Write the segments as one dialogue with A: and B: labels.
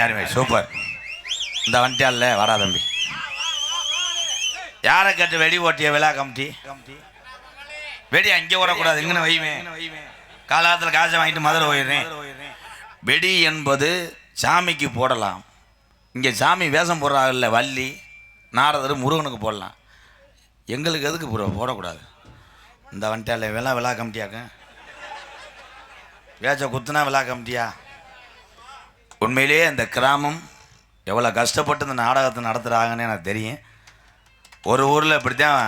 A: அருமை சூப்பர். இந்த வண்டியால வாடா தம்பி. யாரை கேட்டு வெடி ஓட்டிய விழா கமிட்டி? வெடி அங்கே ஓடக்கூடாது, இங்கன்னு வைவேன். காலத்தில் காசை வாங்கிட்டு மதுரை போயிடுறேன். வெடி என்பது சாமிக்கு போடலாம். இங்கே சாமி வேஷம் போடுறாங்கல்ல, வள்ளி நாரதர் முருகனுக்கு போடலாம். எங்களுக்கு எதுக்கு போடக்கூடாது? இந்த வண்டியால விழா கமிட்டியாக்க வேச்ச குத்துனா விழா கமிட்டியா? உண்மையிலேயே இந்த கிராமம் எவ்வளோ கஷ்டப்பட்டு இந்த நாடகத்தை நடத்துகிறாங்கன்னு எனக்கு தெரியும். ஒரு ஊரில் இப்படித்தான்.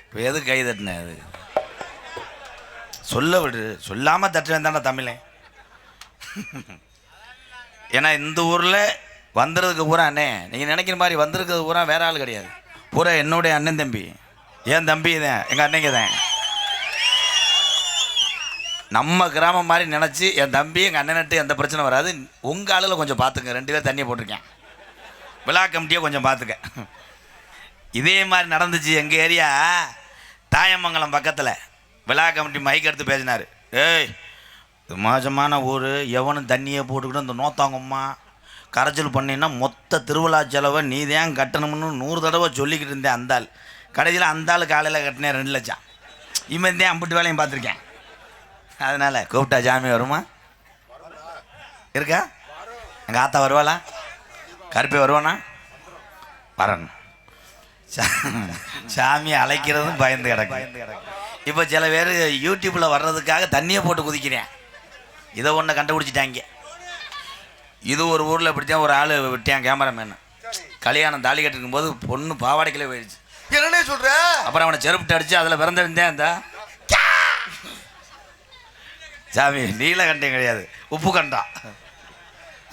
A: இப்போ எது கை தட்டினேன்? அது சொல்ல விடு, சொல்லாமல் தட்டுவேன் தானே தமிழே. ஏன்னா இந்த ஊரில் வந்துடுறதுக்கு பூரா அண்ணே, நீங்கள் நினைக்கிற மாதிரி வந்திருக்கிறது பூரா வேற ஆள் கிடையாது. பூரா என்னுடைய அண்ணன் தம்பி, என் தம்பி தான், எங்கள் அன்னைக்கு தான். நம்ம கிராமம் மாதிரி நினச்சி என் தம்பி எங்கள் அண்ணன்ட்டு எந்த பிரச்சனை வராது. உங்கள் ஆளில் கொஞ்சம் பார்த்துங்க. 2 பேர் தண்ணியை போட்டிருக்கேன். விழா கமிட்டியை கொஞ்சம் பார்த்துக்க. இதே மாதிரி நடந்துச்சு எங்கள் ஏரியா தாயமங்கலம் பக்கத்தில். விழா கமிட்டி மைக் எடுத்து பேசினார். ஏய், இது மோசமான ஊர், எவனும் தண்ணியை போட்டுக்கிட்டு இந்த நோத்தாங்கம்மா கரைச்சல் பண்ணினா மொத்த திருவிழா செலவை நீ தான் கட்டணும்னு 100 தடவை சொல்லிக்கிட்டு இருந்தேன். அந்த ஆள் கடைசியில் அந்த ஆள் காலையில் கட்டினேன் 2 லட்சம். இவன் தான் அம்பிட்டு வேலையும் பார்த்துருக்கேன். அதனால் கூப்பிட்டா ஜாமி வருமா? இருக்கா? எங்கள் ஆத்தா வருவாளா? கருப்பை வருவானா? வரணும். சாமி அழைக்கிறதும் பயந்து கிடக்கு. இப்போ சில பேர் யூடியூப்பில் வர்றதுக்காக தண்ணியை போட்டு குதிக்கிறேன். இதை ஒன்று கண்டுபிடிச்சிட்டாங்க. இது ஒரு ஊரில் இப்படித்தான் ஒரு ஆள் விட்டான் கேமராமேன். கல்யாணம் தாலி கட்டிருக்கும் போது பொண்ணு பாவாடைக்கிலே போயிடுச்சு.
B: என்னன்னே சொல்ற?
A: அப்புறம் அவனை செருப்பிட்டு அடிச்சு அதில் பிறந்திருந்தேன். இந்த சாமி நீலகண்டம் கிடையாது, உப்பு கண்டா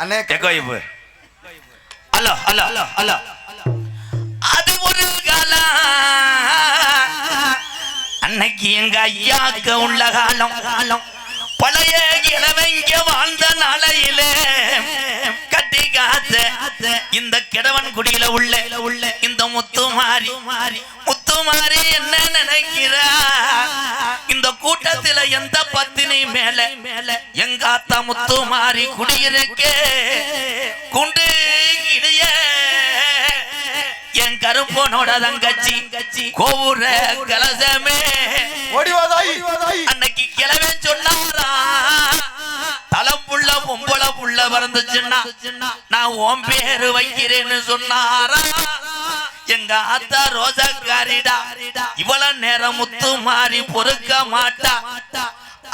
B: அண்ணே.
A: எக்கோ இப்பு. Hello hello hello hello. அது ஒரு காலம், அன்னைக்கு எங்க ஐயாக்க உள்ள காலம். பழைய கிழவங்க வாழ்ந்த நாளையில கட்டி காத்த இந்த கிழவன் குடியில உள்ள இந்த முத்துமாரி என்ன நினைக்கிறா? இந்த கூட்டத்தில் எந்த பத்தினி மேல எங்க அத்தா முத்துமாரி குடியிருக்கே குண்டு இடைய என் கருப்பனோட தங்கச்சி கோவுர கலசமே அன்னைக்கு கிழவே சொன்னாரா, தலப்புள்ள பொம்பள புள்ள பிறந்துச்சுன்னா நான் உன் பேரு வைக்கிறேன்னு சொன்னாரா. எங்க ஆத்தா ரோசக்காரிடா, இவ்வளவு நேரம் முத்து மாறி பொறுக்க மாட்டா.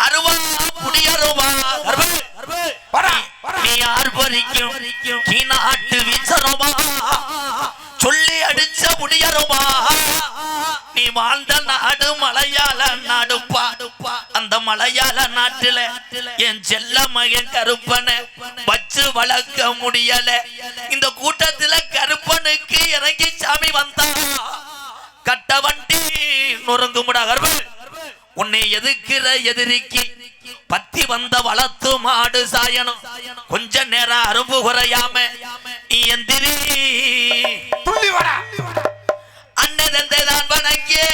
A: அருவா புடியருவா நீ யார் பறிக்கும் நீ நாட்டு வீசருவா சொல்லி அடிச்ச முடியருவா. நீ வாழ்ந்த நாடு மலையாள நாடுப்பா. அந்த மலையாள நாட்டுல என் செல்ல மகன் கருப்பனை வச்சு வளர்க்க முடியல. இந்த கூட்டத்துல கருப்பனுக்கு இறங்கி சாமி வந்தா கட்ட வண்டி நொறுங்குமுடா. கருப்பன் உன்னை எதிர்க்கிற எதிரிக்கு பத்தி வந்த வளர்த்து மாடு சாயனம். கொஞ்ச நேரம் அரும்பு குறையாம நீ எந்திரி அண்ணன் தந்தைதான் வணங்கே.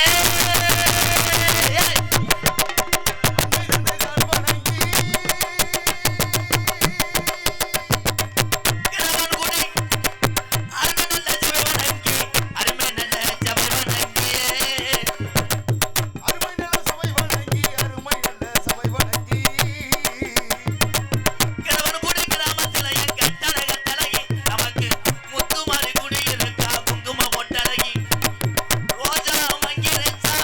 A: ரோஜா மங்கிரச்சா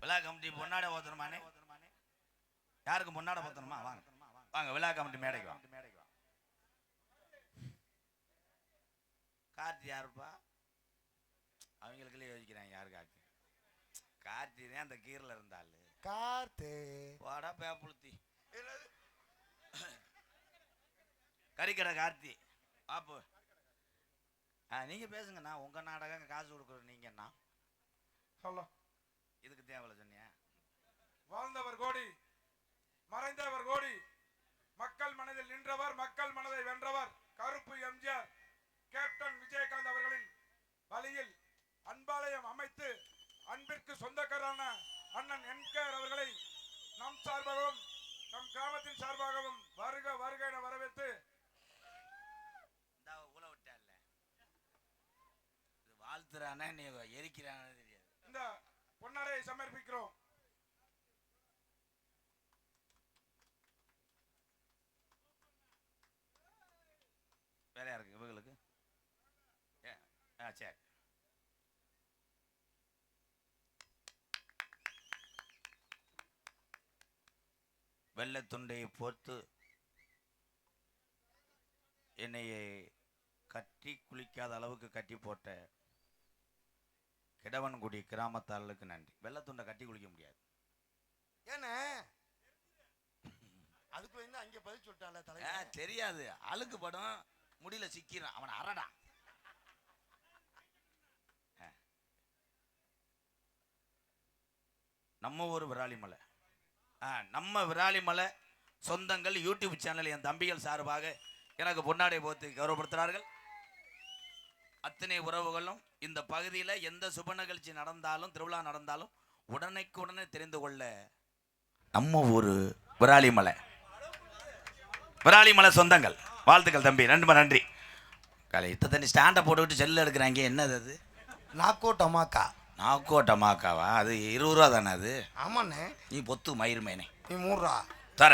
A: விழா கமிட்டி பொன்னாடை போத்தணுமானே? யாருக்கு பொன்னாடை போத்தணுமா? வாங்க வாங்க, விழா கமிட்டி மேடைக்கு வாங்க. கார்த்தி யாருப்பா? அவங்களுக்குள்ளே யோசிக்கிறாங்க யாரு கார்த்தி. கார்த்தி தான் அந்த கீரில் இருந்தாள்.
B: கார்த்தி
A: வாடா பேப்புளுத்தி கறிக்கடை கார்த்தி ஆப்பு. நீங்கள் பேசுங்கண்ணா, உங்கள் நாடகம் காசு கொடுக்குறது நீங்கண்ணா.
C: சொல்ல
A: இதுக்கு தேவையில்ல சொன்னியா?
C: வாழ்ந்தவர் கோடி, மறைந்தவர் கோடி, மக்கள் மனதில் நின்றவர், மக்கள் மனதை வென்றவர் கருப்பு எம்ஜிஆர் கேப்டன் விஜயகாந்த் அவர்களின் வழியில் அன்பாலயம் அமைத்து அன்பிற்கு சொந்தக்காரரான அண்ணன் என்கேஆர் அவர்களை நம் சார்பாகவும் நம் கிராமத்தின் சார்பாகவும் வருக வருக என வரவேற்று
A: வாழ்த்துறானே நீ எரிக்கிறானே தெரியாது.
C: இந்த பொன்னாடையை சமர்ப்பிக்கிறோம்.
A: வேற யாருக்கு? இவங்களுக்கு சரி. வெள்ளத்துண்டையை போர்த்து என்னையை கட்டி குளிக்காத அளவுக்கு கட்டி போட்ட கிடவன்குடி கிராமத்தாளுக்கு நன்றி. வெள்ளத்துண்டை கட்டி குளிக்க முடியாது.
B: ஏன்னா அதுக்குள்ள இருந்து அங்கே பதில் சொல்லிட்டால தலை.
A: தெரியாது, அழுக்கு படம் முடியல சிக்கிறான் அவனை அரடா. நம்ம ஊர் விராலிமலை, நம்ம விராலிமலை சொந்தங்கள் யூடியூப் சேனல் என் தம்பிகள் சார்பாக எனக்கு பொன்னாடை போத்து கௌரவப்படுத்துகிறார்கள். அத்தனை உறவுகளும் இந்த பகுதியில் எந்த சுப நிகழ்ச்சி நடந்தாலும் திருவிழா நடந்தாலும் உடனே தெரிந்து கொள்ள நம்ம ஊர் விராலிமலை சொந்தங்கள் வாழ்த்துக்கள் தம்பி. நன்றி. காலை இத்த தண்ணி ஸ்டாண்டை போட்டுக்கிட்டு செல்லு எடுக்கிறாங்க. என்னது அது?
B: நாக்கோ டமாக்காவா? அது 20 ரூபா தானே அது? ஆமாண்ணே.
A: நீ பொத்து மயிருமேனே,
B: நீ 3 ரூபா
A: தர.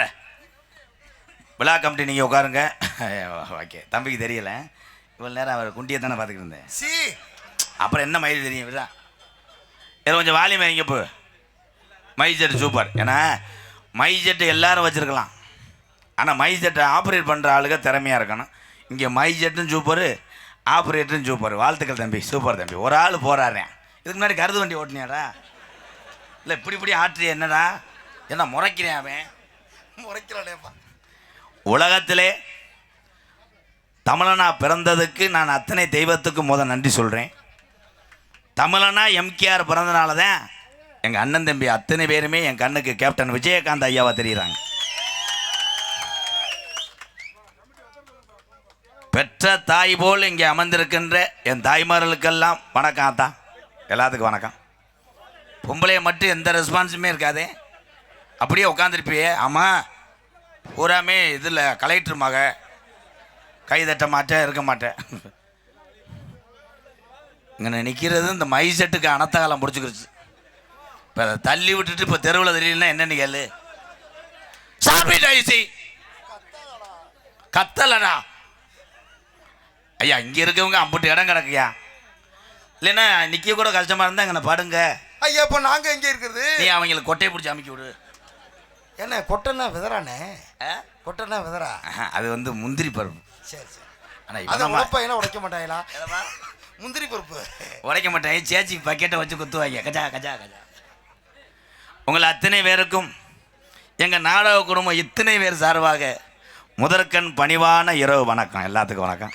A: விழா கமிட்டி நீங்கள் உட்காருங்க. ஓகே, தம்பிக்கு தெரியல, இவ்வளோ நேரம் அவர் குண்டியை தானே பார்த்துக்கிட்டு இருந்தேன். அப்புறம் என்ன மயில் தெரியும்? விழா இது கொஞ்சம் வாலியம் வைங்க. இப்போ மைஜெட் சூப்பர். ஏன்னா மைஜெட்டு எல்லாரும் வச்சுருக்கலாம், ஆனால் மைஜெட்டை ஆப்ரேட் பண்ணுற ஆளுங்க திறமையாக இருக்கணும். இங்கே மைஜெட்டும் சூப்பரு, ஆப்ரேட்டரும் சூப்பர். வாழ்த்துக்கள் தம்பி, சூப்பர் தம்பி. ஒரு ஆள் போராடுறேன். இதுக்கு முன்னாடி கருது வண்டி ஓட்டினியாடா? இல்லை இப்படி ஆற்றிய என்னடா? என்ன முறைக்கிறேன்? அவன்
B: முறைக்கிறானேப்பா.
A: உலகத்திலே தமிழனா பிறந்ததுக்கு நான் அத்தனை தெய்வத்துக்கு நன்றி சொல்கிறேன். தமிழனா எம்கேஆர் பிறந்தனால தான் எங்கள் அண்ணன் தம்பி அத்தனை பேருமே என் கண்ணுக்கு கேப்டன் விஜயகாந்த் ஐயாவா தெரியுறாங்க. பெற்ற தாய் போல் இங்கே அமர்ந்திருக்கின்ற என் தாய்மார்களுக்கெல்லாம் வணக்கம். ஆத்தா எல்லாத்துக்கும் வணக்கம். பொம்பளைய மட்டும் எந்த ரெஸ்பான்ஸுமே இருக்காதே, அப்படியே உட்காந்துருப்பியே. ஆமாம், பூராமே இதில் கலெக்டர் மக, கை தட்ட மாட்டேன், இருக்க மாட்டேன். இங்கே நிற்கிறது இந்த மைசெட்டுக்கு அனத்த காலம் பிடிச்சிக்கிருச்சு. இப்போ அதை தள்ளி விட்டுட்டு இப்போ தெருவில் தெரியலன்னா என்னன்னு கேளு. சாப்பிட்டாயிச்சு கத்தலடா ஐயா. இங்கே இருக்கவங்க அம்புட்டு இடம் கிடக்குயா, இல்லைன்னா நிற்க கூட கஷ்டமாக இருந்தால் அங்கே படுங்க.
B: ஐயா இப்போ நாங்கள் எங்கே இருக்கிறது?
A: நீ அவங்களுக்கு கொட்டையை பிடிச்சி அமைக்க விடு.
B: என்ன கொட்டைன்னா விதறானே? கொட்டைன்னா விதறா?
A: அது வந்து முந்திரி பருப்பு.
B: சரி.
A: ஆனால்
B: அதை உடைப்பா உடைக்க மாட்டாங்களா? முந்திரி பருப்பு
A: உடைக்க மாட்டாங்க, சேச்சி பக்கெட்டை வச்சு குத்துவாங்க. கஜா கஜா கஜா. உங்களை அத்தனை பேருக்கும் எங்கள் நாடக குடும்பம் இத்தனை பேர் சார்பாக முதற்கண் பணிவான இரவு வணக்கம். எல்லாத்துக்கும் வணக்கம்.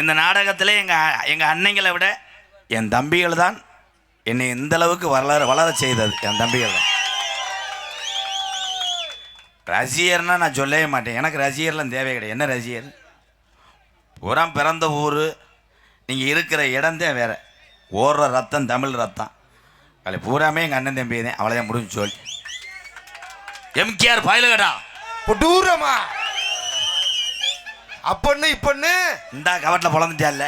A: இந்த நாடகத்தில் எங்கள் அன்னைங்களை விட என் தம்பிகள் தான் என்னை இந்த அளவுக்கு வளர செய்தது. என் தம்பிகள் தான். ரசிகர்னா நான் சொல்லவே மாட்டேன். எனக்கு ரசிகர்லாம் தேவை கிடையாது. என்ன ரசிகர்? பூரா பிறந்த ஊர், நீங்கள் இருக்கிற இடம்தான் வேறு. ஓடுற ரத்தம் தமிழ் ரத்தம். அதில் பூராமே எங்கள் அண்ணன் தம்பி தான். அவ்வளோதான் முடிஞ்சு சொல்லி. எம்கேஆர் பாயிலகடா
B: கொடூரமா அப்பொண்ணு இப்பொண்ணு
A: இந்தா கவட்டில் பொழந்துட்டால.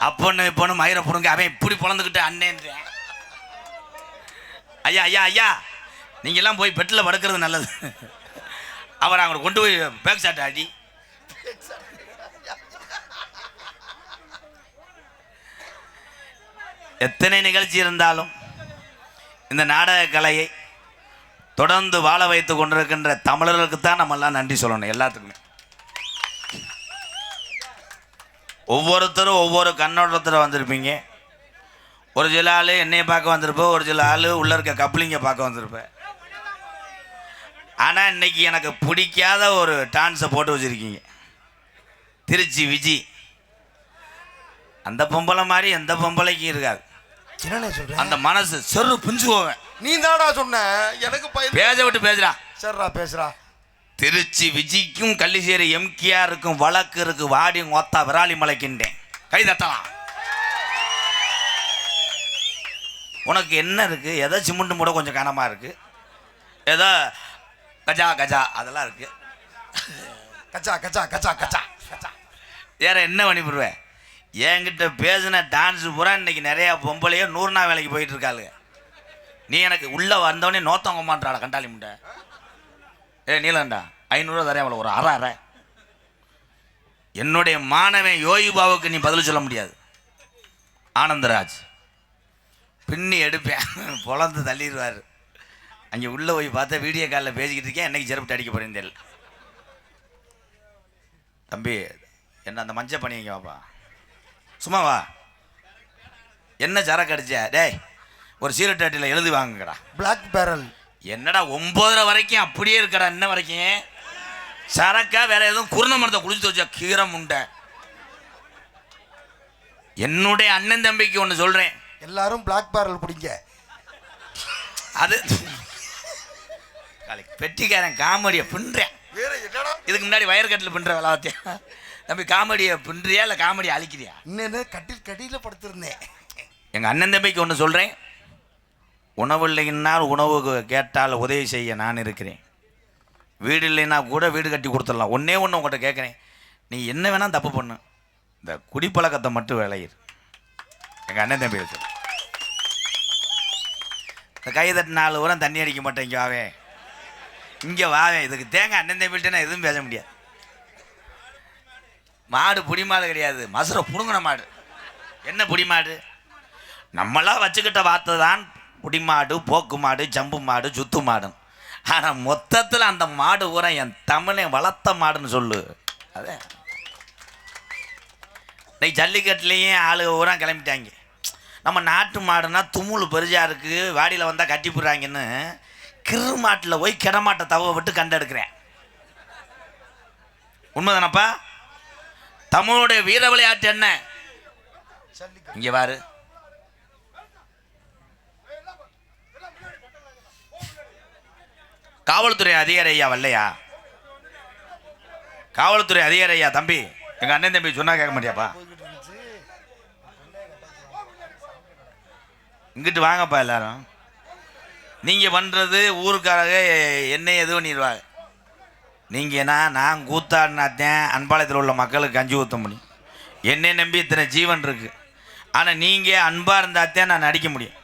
A: அப்பொண்ணு இப்பொண்ணு மயிரை புடுங்க. அவன் இப்படி பொழந்துக்கிட்டு அண்ணேன்றேன். ஐயா ஐயா ஐயா, நீங்கள்லாம் போய் பெட்டில் படுக்கிறது நல்லது. அவர் அவங்களை கொண்டு போய் பேக் ஷாட் ஆடி. எத்தனை நிகழ்ச்சி இருந்தாலும் இந்த நாடக கலையை தொடர்ந்து வாழ வைத்து கொண்டிருக்கின்ற தமிழர்களுக்கு தான் நம்ம எல்லாம் நன்றி சொல்லணும். எல்லாத்துக்குமே ஒவ்வொருத்தரும் ஒவ்வொரு கண்ணோட்டத்தில் வந்திருப்பீங்க. ஒரு சில ஆள் என்னையை பார்க்க வந்திருப்பேன், ஒரு சில ஆள் உள்ளே இருக்க கப்ளிங்கை பார்க்க வந்திருப்பேன். ஆனால் இன்னைக்கு எனக்கு பிடிக்காத ஒரு டான்ஸை போட்டு வச்சுருக்கீங்க. திருச்சி விஜி அந்த பொம்பளை மாதிரி எந்த பொம்பளைக்கும் இருக்காது. அந்த மனசு செரு பிஞ்சு போவேன்.
B: நீ தானா சொன்ன எனக்கு
A: பேச விட்டு பேசுறா.
B: சரிடா பேசுறா.
A: திருச்சி விஜிக்கும் கள்ளிசேரி எம்கேஆருக்கும் வழக்கு இருக்கு. வாடி ஒத்தா விராலி மலைக்கின்றேன். கை தட்டலாம். உனக்கு என்ன இருக்கு? ஏதோ சிமெண்ட் மூட கொஞ்சம் கனமா இருக்கு, ஏதோ கஜா கஜா அதெல்லாம் இருக்கு.
B: கச்சா கச்சா கச்சா கச்சா கச்சா
A: வேற என்ன பண்ணிவிடுவேன்? என்கிட்ட பேசின டான்ஸு பூரா இன்னைக்கு நிறையா பொம்பளையோ 100 நாள் வேலைக்கு போயிட்டு இருக்காளுங்க. நீ எனக்கு உள்ளே வந்தவொடனே நோத்தவங்க மாட்டாடா கண்டாளி முண்டை. நீலண்டா 500 தரேன். அவ்வளோ ஒரு அரை என்னுடைய மாணவன் யோகிபாவுக்கு நீ பதில் சொல்ல முடியாது. ஆனந்தராஜ் பின்னி எடுப்பேன், பொழந்து தள்ளிடுவார். அங்கே உள்ளே போய் பார்த்தா வீடியோ காலில் பேசிக்கிட்டு இருக்கேன். என்னைக்கு செருப்பு அடிக்க போகிறேன்னு தெரியல. தம்பி என்ன அந்த மஞ்சள் பண்ணிங்க வாப்பா, சும்மா வா. என்ன சரக்கு அடிச்ச? டேய் ஒரு சீரட்டாட்டியில் எழுதி வாங்குங்கடா.
B: Black barrel.
A: என்னடா 9:30 வரைக்கும் அப்படியே இருக்கடா. இன்ன வரைக்கும் சரக்கா வேற எதுவும் குருண மரத்தை குளிச்சு வச்சா கீரை முண்டை. என்னுடைய அண்ணன் தம்பிக்கு ஒன்று சொல்கிறேன்,
B: எல்லாரும் பிளாக் பேரல் பிடிங்க.
A: அது பெட்டிக்காரன் காமெடியை பின்றேன். இதுக்கு முன்னாடி வயர்கட்டில் பின்ற வேலாத்தியா தம்பி? காமெடியை பின்றியா இல்லை காமெடியை அழிக்கிறியா?
B: இன்னும் கட்டியில் படுத்திருந்தேன்.
A: எங்கள் அண்ணன் தம்பிக்கு ஒன்று சொல்கிறேன், உணவு இல்லைன்னால் உணவு கேட்டால் உதவி செய்ய நான் இருக்கிறேன். வீடு இல்லைன்னா கூட வீடு கட்டி கொடுத்துடலாம். ஒன்றே ஒன்று உங்கள்கிட்ட கேட்குறேன், நீ என்ன வேணால் தப்பு பண்ணு, இந்த குடிப்பழக்கத்தை மட்டும் விளையிரு. எங்கள் அண்ணன் தம்பி வச்சு இந்த கை தட்டு 4 ஊரம் தண்ணி அடிக்க மாட்டேன். இங்கே வாவே, இங்கே வாவே. இதுக்கு தேங்காய் அண்ணன் தம்பிகிட்ட நான் எதுவும் பேச முடியாது. மாடு புடி மாடு கிடையாது, மசுரை புடுங்கின மாடு. என்ன புடி மாடு? நம்மளாம் வச்சுக்கிட்ட வார்த்தை தான் புடிமாடு, போக்கு மாடு, ஜம்பு மாடு, சுத்து மாடு. ஆனால் மொத்தத்தில் அந்த மாடு ஊரை என் தமிழை வளர்த்த மாடுன்னு சொல்லு. அதே இன்னைக்கு ஜல்லிக்கட்டுலேயும் ஆளு ஊரா கிளம்பிட்டாங்க. நம்ம நாட்டு மாடுனா தும்முள் பெருசாக இருக்குது, வாடியில் வந்தால் கட்டி போடுறாங்கன்னு கிரு மாட்டில் போய் கிடமாட்டை தவ விட்டு கண்டெடுக்கிறேன். உண்மைதானப்பா? தமிழுடைய வீர விளையாட்டு என்ன? இங்கே பாரு, காவல்துறை அதிகாரி ஐயா வரலையா? காவல்துறை அதிகாரி ஐயா தம்பி, எங்கள் அண்ணன் தம்பி சொன்னா கேட்க மாட்டியாப்பா? இங்கிட்டு வாங்கப்பா எல்லாரும். நீங்கள் பண்ணுறது ஊருக்காரங்க என்ன எதுவும் பண்ணிடுவாங்க. நீங்கன்னா நான் கூத்தாடினாத்தேன் அன்பாளையத்தில் உள்ள மக்களுக்கு கஞ்சி ஊற்ற முடியும். என்னை நம்பி இத்தனை ஜீவன் இருக்குது. ஆனால் நீங்கள் அன்பாக இருந்தாத்தேன் நான் நடிக்க முடியும்.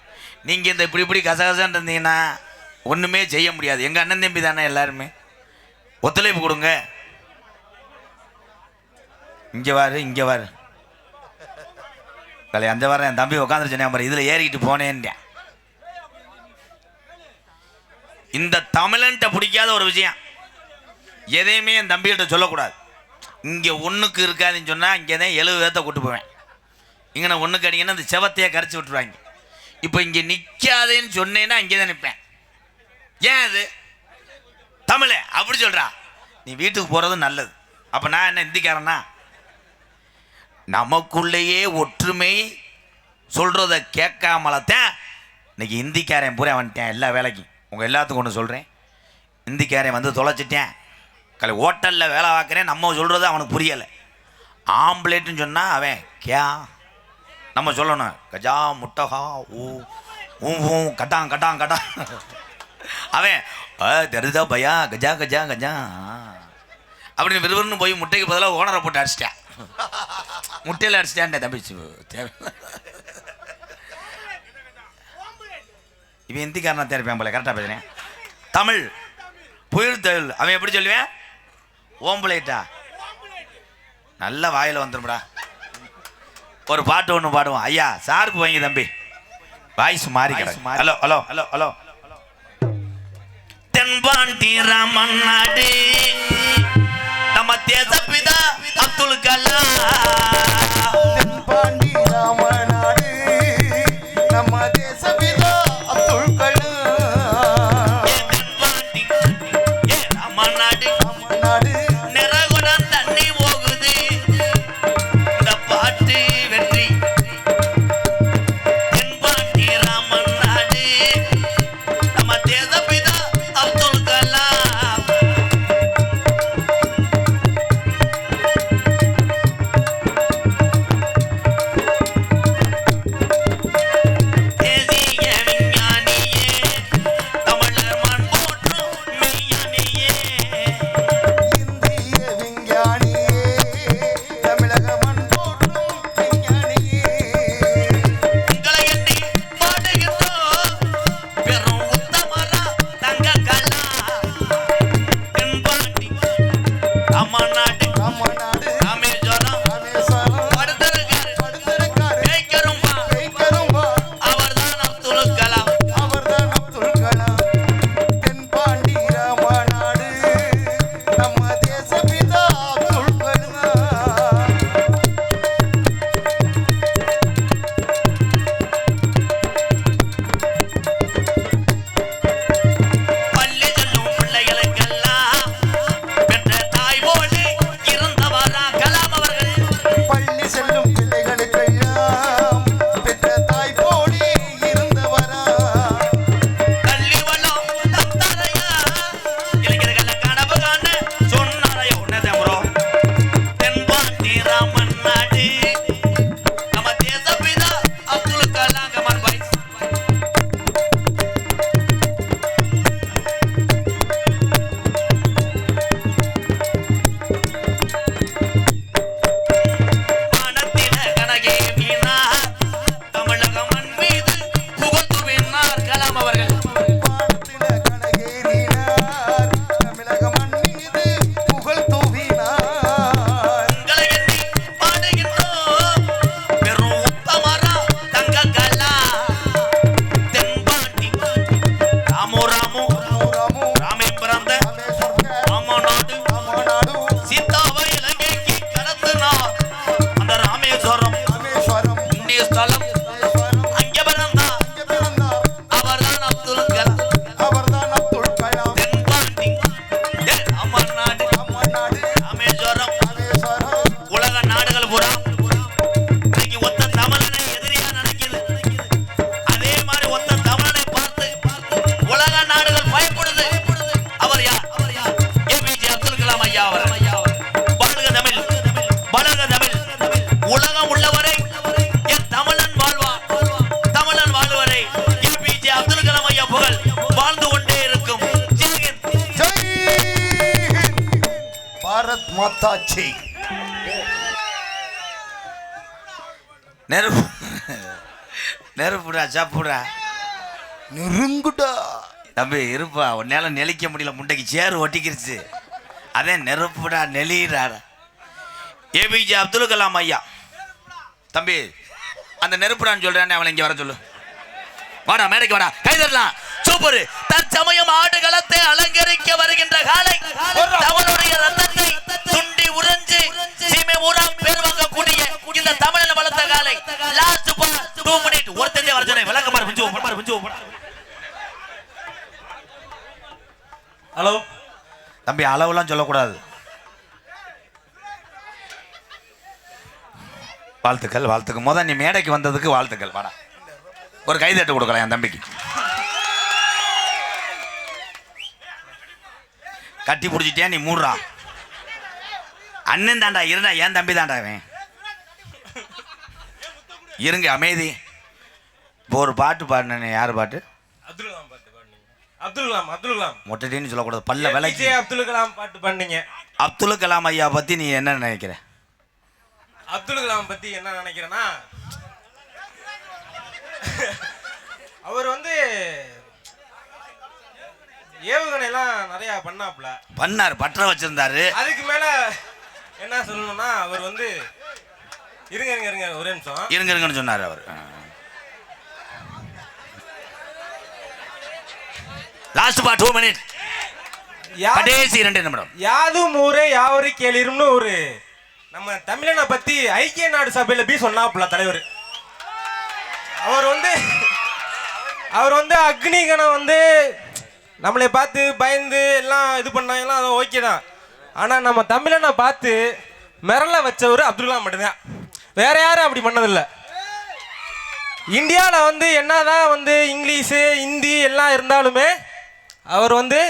A: நீங்கள் இந்த இப்படி கசகசன்னு இருந்தீங்கன்னா ஒன்றுமே செய்ய முடியாது. எங்கள் அண்ணன் தம்பி தானே எல்லாருமே, ஒத்துழைப்பு கொடுங்க. இங்கே வாரு, இங்கே வாரு கலை. அந்த வாரம் என் தம்பி உட்காந்துருச்சேன் பாரு, இதில் ஏறிக்கிட்டு போனேன்ட்டேன். இந்த தமிழன்ட்ட பிடிக்காத ஒரு விஷயம், எதையுமே என் தம்பிகிட்ட சொல்லக்கூடாது. இங்கே ஒன்றுக்கு இருக்காதுன்னு சொன்னால் இங்கே தான் 70 பேர்த்த கூட்டு போவேன். இங்கே நான் ஒன்றுக்கு அடிங்கன்னா இந்த செவத்தையே கரைச்சி விட்டுருவாங்க. இப்போ இங்கே நிற்காதேன்னு சொன்னேன்னா இங்கே தான் நிற்பேன். ஏன் அது தமிழ் அப்படி சொல்கிறா? நீ வீட்டுக்கு போகிறது நல்லது. அப்போ நான் என்ன இந்திக்காரனா? நமக்குள்ளேயே ஒற்றுமை சொல்கிறத கேட்காமலத்தான் இன்னைக்கு இந்திக்காரன் பூரா வந்துட்டேன் எல்லா வேலைக்கும். உங்கள் எல்லாத்துக்கும் ஒன்று சொல்கிறேன், இந்திக்காரன் வந்து தொலைச்சிட்டேன். கலை ஹோட்டலில் வேலை பார்க்குறேன், நம்ம சொல்கிறது அவனுக்கு புரியலை. ஆம்புலேட்டுன்னு சொன்னால் அவன் கே நம்ம சொல்லணும் கஜா முட்டகா ஊ ஊ ஊ கட்டாங் கட்டாங் கட்டாங். அவன் தெரிதா பையா கஜா கஜா கஜா அப்படின்னு விறுவிறுன்னு போய் முட்டைக்கு பதிலாக ஓனரை போட்டு அடிச்சிட்டேன். முட்டையில் அடிச்சிட்டேன் தம்பிச்சு தேவை. இவன் இந்திக்காரனா தேர்ப்பேன் போல, கரெக்டாக பேசுகிறேன். தமிழ் புயல் தமிழ். அவன் எப்படி சொல்லுவேன்? ஓம்புலேட்டா நல்ல வாயில் வந்துடும்டா. ஒரு பாட்டு ஒன்று பாடுவான். ஐயா சாருக்கு வாங்கி தம்பி வாய்ஸ் மாறி ஹலோ ஹலோ ஹலோ ஹலோ தென்பாண்டி ராமன் நாடு நம்ம தேசப்பிதா அப்துல் கலாம்.
D: தென்பாண்டி ராமநாடு நம்ம தேசபிதா அப்துல் கலாம்.
A: தென்பாண்டி ராமன் நாடு
D: ராமநாடு
A: நிறகுடம் தண்ணி போகுது இந்த பாட்டு வெற்றி. தென்பாண்டி ராமன் நாடு நம்ம தேசப்பிதா அப்துல் கலாம். தேசிய விஞ்ஞானியே தமிழர் மண் போற்றும் மெய்யணியே.
D: இந்திய விஞ்ஞானியே தமிழக மண் போற்றும் விஞ்ஞானியே.
A: உங்களை எண்ணி பாடுகின்றோம் பெரும் உத்தமரா தங்க கலா. தென்பாண்டி ராமநாடு
D: ராமநாடு
A: ராமேஸ்வரம்
D: ராமேஸ்வரம்
A: படுத்திருக்காரு
D: படுத்திருக்காரு
A: ஜெயிக்கரும்பா
D: ஜெயிக்கரும்பா
A: அவர்தான் அப்துல் கலாம்.
D: அவர்தான் அப்துல் கலாம். தென்பாண்டி ராமநாடு நம்ம தேசபிதா அப்துல் கலாம்.
A: பள்ளி செல்லும் பிள்ளைகளுக்கெல்லாம் பெற்ற தாய் போல இருந்தவரா கலாம் அவர்கள்.
D: பள்ளி செல்லும் பிள்ளைகளுக்கெல்லாம் பெற்ற தாய் போலே இருந்தவரா.
A: கல்வி வளம் தந்தாரையா இளைஞர்களை கனவு காண சொன்னாரையா உன்னதம் ப்ரோ. தென்பாண்டி ராமன் நாடு நம்ம தேசப்பிதா அப்துல் கலாம். கமால் பாய் வானத்தில கனகே வீணார் தமிழக மண் மீது புகழ்த்துவினார் கலாம் அவர்கள்.
D: வானத்தில கனகேறினார் தமிழக மண் மீது புகழ் தூவினார்.
A: உங்களை எண்ணி பாடுகின்றோம் பெரும் உத்தமரா தங்க கலாம். தென்பாண்டி ராமு ராமு
D: ராமு
A: ராமே பிறந்த
D: ராமேஸ்வர
A: ராமநாடு
D: ராமநாடு
A: சீதாவை இலங்கைக்கு கடத்தினார் அந்த ராமேஸ்வரம்
D: ராமேஸ்வரம்
A: புண்ணிய ஸ்தலம்.
D: ராமேஸ்வரம்
A: அங்கே பிறந்தார்
D: இங்கே பிறந்தார்.
A: அவர்தான் அப்துல் கலாம்.
D: அவர்தான் அப்துல் கலாம்.
A: தென்பாண்டி ராமநாடு
D: ராமநாடு
A: ராமேஸ்வரம்
D: ராமேஸ்வரம்
A: உலக நாடுகள் பூரா இன்னைக்கு ஒத்த தமிழனை எதிரியா நினைக்குது. அதே மாதிரி ஒத்த தமிழனை பார்த்து உலக நாடுகள் பயப்படுது. அவர் யார்? ஏபிஜே அப்துல் கலாம் ஐயா அவர். வாழ்க தமிழ், வளர்க தமிழ். உலகம் உள்ளவரை என் தமிழன் வாழ்வான். தமிழன் வாழ்வரை ஏபிஜே அப்துல் கலாம் ஐயா புகழ் வாழ்ந்து கொண்டே இருக்கும். ஜெய் ஹிந்த்.
D: ஜெய் ஹிந்த். பாரத் மாதா ஜெய்.
A: நெருப்பு நெருப்புடா சாப்புடா
D: நெருங்குடா.
A: தம்பி இருப்பா உன்னால நெளிக்க முடியல, முட்டைக்கு சேறு ஒட்டிக்கிருச்சு. அதே நெருப்புடா நெளிடாடா. ஏபிஜே அப்துல் கலாம் ஐயா. தம்பி அந்த நெருப்புடான்னு சொல்றானே அவனை இங்க வர சொல்லு. வாடா மேடைக்கு வாடா, கை தரலாம். சூப்பர். தற்சமயம் ஆடுகளத்தை அலங்கரிக்க வருகின்ற காலை தமிழுடைய ரத்தத்தை சுண்டி உறைஞ்சு சீமை ஊரா பேர் வாங்கக்கூடிய இந்த தமிழில் வளர்த்த காலை. லாஸ்ட் 2 மினிட் ஒருத்தரே வர சொன்னேன். விளக்க பாரு பிஞ்சு போடா. ஹலோ தம்பி அளவுலாம் சொல்லக்கூடாது. வாழ்த்துக்கள் வாழ்த்துக்கள். முதல் நீ மேடைக்கு வந்ததுக்கு வாழ்த்துக்கள். வாடா ஒரு கைதட்டு கொடுக்கலாம் என் தம்பிக்கு. கட்டி பிடிச்சிட்டியா நீ மூடுறா. அண்ணன் தாண்டா இருந்தா என் தம்பி தாண்டா அவன். இருங்க அமைதி. இப்போ ஒரு பாட்டு பாடினேன். யார் பாட்டு?
E: அப்துல் கலாம் பாட்டு பாடுனீங்க. அப்துல் கலாம்
A: மொட்டைன்னு சொல்லக்கூடாது. பல்ல விலைக்கு
E: அப்துல் கலாம் பாட்டு பாடுனீங்க.
A: அப்துல் கலாம் ஐயா பத்தி நீ என்ன நினைக்கிற?
E: அப்துல் கலாம் பத்தி என்ன நினைக்கிறேன்னா, அவர் வந்து ஏவுகணை எல்லாம் நிறைய பண்ணாரு,
A: பற்ற வச்சிருந்தாரு.
E: அதுக்கு மேல என்ன சொல்லணும்னா, அவர் வந்து இருங்க ஒரே நிமிஷம்
A: இருங்கன்னு சொன்னாரு அவர். லாஸ்ட் பா 2 மினிட் கடைசி 2 நிமிடம்.
E: யாதும் ஊரே யாவரு கேளிரும்னு ஒரு நம்ம தமிழனை பத்தி ஐக்கிய நாடு சபையில போய் சொன்னாப்புல தலைவர். அவர் வந்து அக்னிகணம் வந்து நம்மளை பார்த்து பயந்து எல்லாம் இது பண்ணாங்கலாம், அது ஓகே தான். ஆனால் நம்ம தமிழனை பார்த்து மிரள வச்சவர் அப்துல் கலாம் மட்டும்தான், வேற யாரும் அப்படி பண்ணதில்லை. இந்தியாவில் வந்து என்னதான் வந்து இங்கிலீஷு ஹிந்தி எல்லாம் இருந்தாலுமே அவர் வந்து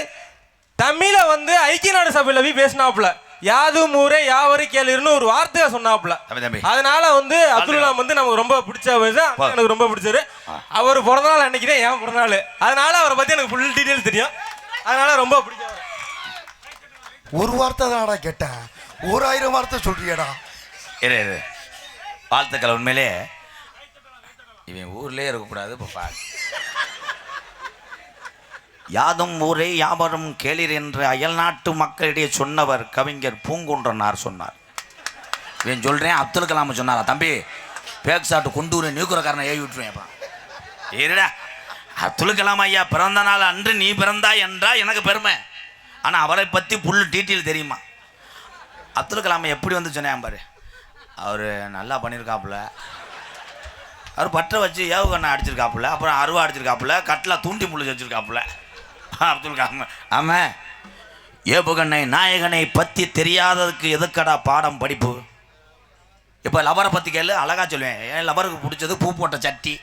E: தமிழை வந்து ஐக்கிய நாடு சபையில் போய் பேசினாப்புல. யாதும் ஊரே யாவரு கேளுன்னு ஒரு வார்த்தையை சொன்னாப்புல. அதனால வந்து அப்துல் கலாம் வந்து நமக்கு ரொம்ப பிடிச்சவர் தான், எனக்கு ரொம்ப பிடிச்சாரு. அவர் பிறந்த நாள் அன்னைக்குதான் ஏன் பிறந்த நாள், அதனால அவரை பத்தி எனக்கு ஃபுல் டீடைல் தெரியும், அதனால ரொம்ப பிடிச்சவர்.
D: ஒரு வார்த்தை தானடா கேட்டேன், 1000 வார்த்தை சொல்றியடா.
A: இரு வாழ்த்துக்கள். உண்மையிலே இவன் ஊர்லேயே இருக்கக்கூடாது. இப்போ யாதும் ஊரே யாவரும் கேளிர் என்று அயல்நாட்டு மக்களிடையே சொன்னவர் கவிஞர் பூங்குன்றனார் சொன்னார். இவன் சொல்கிறேன் அப்துல் கலாம் சொன்னாரா? தம்பி பேக் சாட்டு கொண்டு ஒரு நியூக்குறக்காரனை ஏவி விட்டுருவேன். அப்புறம் ஏடா அப்துல் கலாம் ஐயா பிறந்த நாள் அன்று நீ பிறந்தாய் என்றால் எனக்கு பெருமை. ஆனால் அவரை பற்றி ஃபுல் டீட்டெயில் தெரியுமா? அப்துல் கலாம் எப்படி வந்து சொன்னேன் பாரு, அவர் நல்லா பண்ணியிருக்காப்புல, அவர் பற்ற வச்சு ஏவுகண்ணை அடிச்சிருக்காப்புல, அப்புறம் அருவா அடிச்சிருக்காப்புல, கட்டில் தூண்டி முள்ளு வச்சிருக்காப்புல அப்துல் கலாம். ஆமாம், ஏவுகண்ணை நாயகனை பற்றி தெரியாததுக்கு எதுக்கடா பாடம் படிப்பு? இப்போ லவரை பற்றி கேளு, அழகாக சொல்லுவேன். என் லவருக்கு பிடிச்சது பூ போட்ட சட்டி,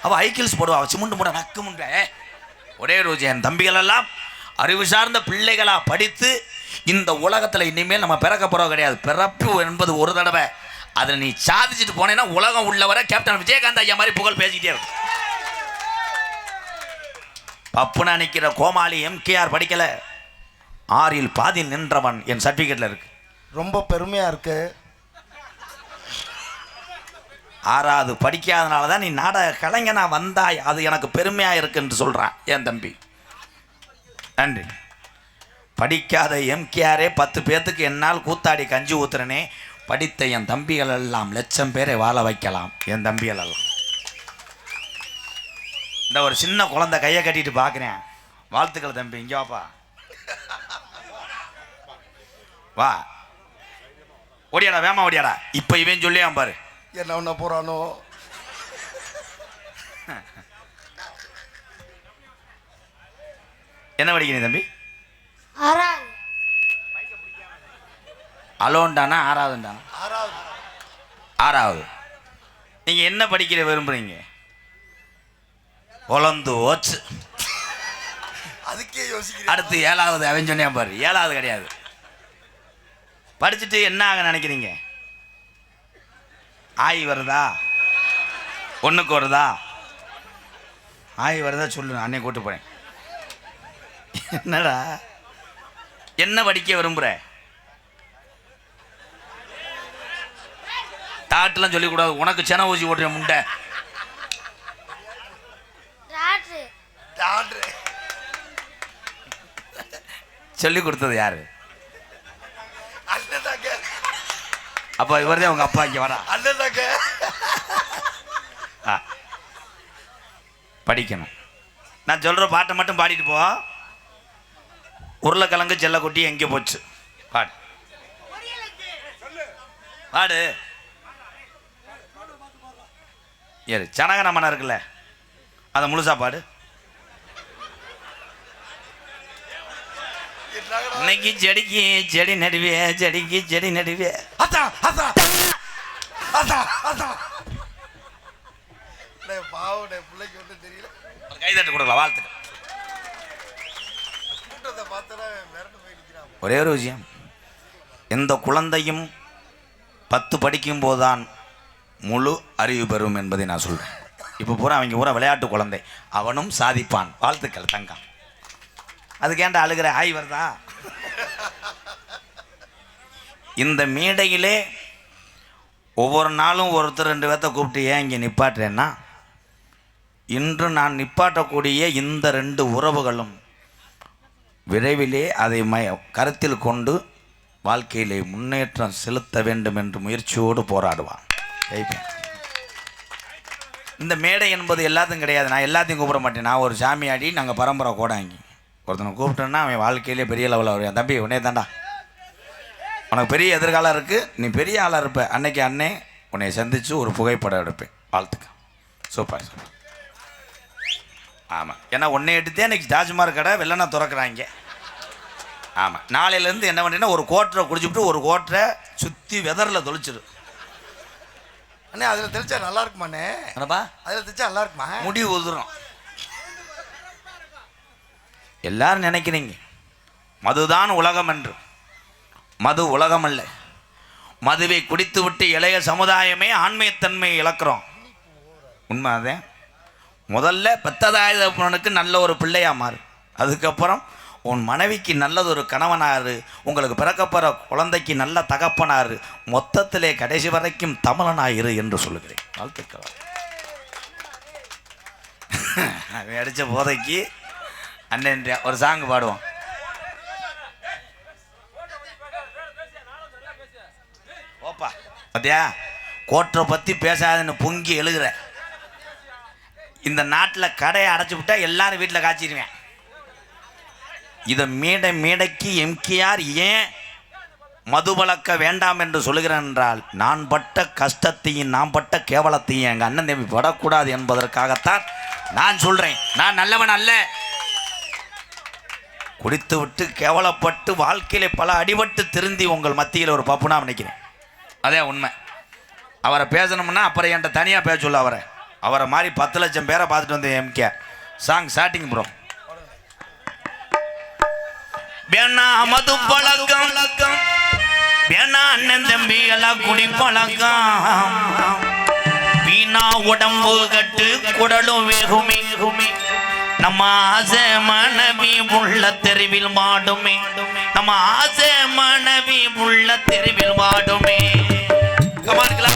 A: அவள் ஹைக்கிள்ஸ் போடுவா, அவள் சிமெண்ட் போட நக்கு முண்ட. ஒரே ரோஜ் என் தம்பிகளெல்லாம் அறிவு சார்ந்த பிள்ளைகளாக படித்து இந்த உலகத்தில் இனிமேல் நம்ம பிறக்க போகிறோம் கிடையாது. பிறப்பு என்பது ஒரு தடவை, அதில் நீ சாதிச்சுட்டு போனேன்னா உலகம் உள்ளவரை கேப்டன் விஜயகாந்த் ஐயா மாதிரி புகழ் பேசிக்கிட்டே இருக்கும். பப்புனா நிற்கிற கோமாளி எம்கேஆர் படிக்கலை, 6இல் பாதியில் நின்றவன் என் சர்டிஃபிகேட்டில் இருக்கு.
D: ரொம்ப பெருமையா இருக்கு.
A: 6வது படிக்காதனால தான் நீ நாடக கலைஞனா வந்தாய், அது எனக்கு பெருமையாக இருக்குன்னு சொல்கிறான் என் தம்பி. நன்றி. படிக்காத எம்கேஆரே 10 பேர்த்துக்கு என்னால் கூத்தாடி கஞ்சி ஊத்துறனே, படித்த என் தம்பிகள் எல்லாம் லட்சம் பேரை வாழ வைக்கலாம். என் தம்பிகள் எல்லாம் இந்த ஒரு சின்ன குழந்தை கையை கட்டிட்டு பார்க்குறேன். வாழ்த்துக்கள் தம்பி, இங்கே வாப்பா, வா, ஓடியாடா, வேமா ஓடியாடா. இப்போ இவன் சொல்லியான் பாரு
D: என்ன ஒண்ண போறானோ.
A: என்ன படிக்கிறீங்க தம்பி?
F: 6வது.
A: அலோன்டானா 6வதுண்டானா?
D: 6வது.
A: 6வது. நீங்கள் என்ன படிக்கிற விரும்புகிறீங்க? உழந்து ஓச்சு.
D: அதுக்கே யோசிக்கிறேன்.
A: அடுத்து 7வது. அவன் சொன்னேன் பாரு, 7வது கிடையாது. படிச்சுட்டு என்ன ஆக நினைக்கிறீங்க? ஆய் வருதா? ஒன்றுக்கு வருதா? ஆய் வருதா சொல்லு, அன்னை கூட்டு போகிறேன். என்னடா என்ன படிக்க விரும்புகிற? டாட்டெலாம் சொல்லிக்கூடாது, உனக்கு சென ஊசி ஓட்டுற முண்டை. சொல்லி கொடுத்தது யாரு? அப்போ இவர்தான் உங்க அப்பா இங்கே வரா. படிக்கணும். நான் சொல்ற பாட்டை மட்டும் பாடிட்டு போ. உருளைக்கிழங்கு செல்லக்குட்டி எங்கே போச்சு பாடு, பாடு. ஏறு சனகனமன இருக்குல்ல, அதை முழுசா பாடு. இன்னைக்கு செடிக்கு செடி நடுவே, செடிக்கு செடி நடுவே.
D: அதான் அதான் அதான் அதான் பாவடே பிள்ளைக்கு வந்து தெரியல.
A: கைதட்டு கொடுக்கலாம், வாழ்த்துக்கள். ஒரே ஒரு விஷயம், எந்த குழந்தையும் 10 படிக்கும் போதுதான் முழு அறிவு பெறும் என்பதை நான் சொல்றேன். இப்போ பூரா அவங்க பூரா விளையாட்டு குழந்தை, அவனும் சாதிப்பான். வாழ்த்துக்கள் தங்கம். அதுக்கேண்ட அழுகிற ஆய் வருதா? இந்த மேடையிலே ஒவ்வொரு நாளும் ஒருத்தர் 2 பேர்த்த கூப்பிட்டு ஏன் இங்கே நிப்பாட்டுறேன்னா, இன்று நான் நிப்பாட்டக்கூடிய இந்த 2 உறவுகளும் விரைவிலே அதை கருத்தில் கொண்டு வாழ்க்கையிலே முன்னேற்றம் செலுத்த வேண்டும் என்று முயற்சியோடு போராடுவான். இந்த மேடை என்பது எல்லாத்தையும் கிடையாது. நான் எல்லாத்தையும் கூப்பிட மாட்டேன். நான் ஒரு சாமியாடி, நாங்கள் பரம்பரை கோடாங்கி. ஒருத்தனை கூப்பிட்டேன்னா அவன் வாழ்க்கையிலே பெரிய லெவலில் வருவான். தம்பி உன்னே தாண்டா, உனக்கு பெரிய எதிர்காலம் இருக்குது, நீ பெரிய ஆளாக இருப்ப. அன்னைக்கு அண்ணே உன்னை சந்தித்து ஒரு புகைப்படம் எடுப்பேன். வாழ்த்துக்க. Super super. ஆமாம், ஏன்னா உன்னை எடுத்தே அன்றைக்கி தாஜ்மஹால் கடை வெள்ளனா திறக்கிறாங்க. ஆமாம், நாளையிலேருந்து என்ன பண்ணுறேன்னா ஒரு கோட்டரை குடிச்சுட்டு ஒரு கோட்டரை சுற்றி வெதரில் தொளிச்சிரு.
D: அண்ணே அதில் தெளிச்சா நல்லா இருக்குமாண்ணே?
A: என்னப்பா
D: அதில் தெளிச்சா நல்லா இருக்குமா?
A: முடி உதிரும். எல்லாரும் நினைக்கிறீங்க மதுதான் உலகம் என்று. மது உலகம் அல்ல. மதுவை குடித்து விட்டு இளைய சமுதாயமே ஆண்மையத்தன்மையை இழக்கிறோம். உண்மை அதேன். முதல்ல பெத்ததாயதப்பனுக்கு நல்ல ஒரு பிள்ளையா மாறு. அதுக்கப்புறம் உன் மனைவிக்கு நல்லதொரு கணவனாரு, உங்களுக்கு பிறக்கப்படுற குழந்தைக்கு நல்ல தகப்பனாரு, மொத்தத்திலே கடைசி வரைக்கும் தமிழனாயிரு என்று சொல்லுகிறேன். வாழ்த்துக்கள். அவன் அடித்த போதைக்கு அண்ணன் ஒரு சாங் பாடுவோம். ஓப்பா பார்த்தியா, கோட்டரை பற்றி பேசாதுன்னு பொங்கி எழுதுற. இந்த நாட்டில் கடையை அடைச்சி விட்டா எல்லாரும் வீட்டில் காய்ச்சிடுவேன். இதை மேடைக்கு எம்கேஆர் ஏன் மது வளர்க்க வேண்டாம் என்று சொல்லுகிறேன் என்றால், நான் பட்ட கஷ்டத்தையும் நான் பட்ட கேவலத்தையும் எங்கள் அண்ணன் தம்பி படக்கூடாது என்பதற்காகத்தான் நான் சொல்கிறேன். நான் நல்லவன் அல்ல. குடித்து விட்டு கேவலப்பட்டு வாழ்க்கையில பல அடிபட்டு திருந்தி உங்கள் மத்தியில் ஒரு பப்புனா நினைக்கிறேன். அதே உண்மை. அவரை பேசணும்னா அப்புறம் என்கிட்ட தனியாக பேச சொல்ல. அவரை மாதிரி 10 லட்சம் பேரை பார்த்துட்டு வந்து எம்கேஆர் சாங் ஸ்டார்டிங் ப்ரோ. வேணா மது பழக்கம், வேணா அண்ணன் தம்பி எல்லாம் குடி பழக்கம், வீணா உடம்பு கட்டு குடலும் வேகுமே. நம்ம ஆசை மனைவி உள்ள தெருவில் மாடுமே, நம்ம ஆசை மனைவி உள்ள தெருவில் மாடுமே. கமான்களா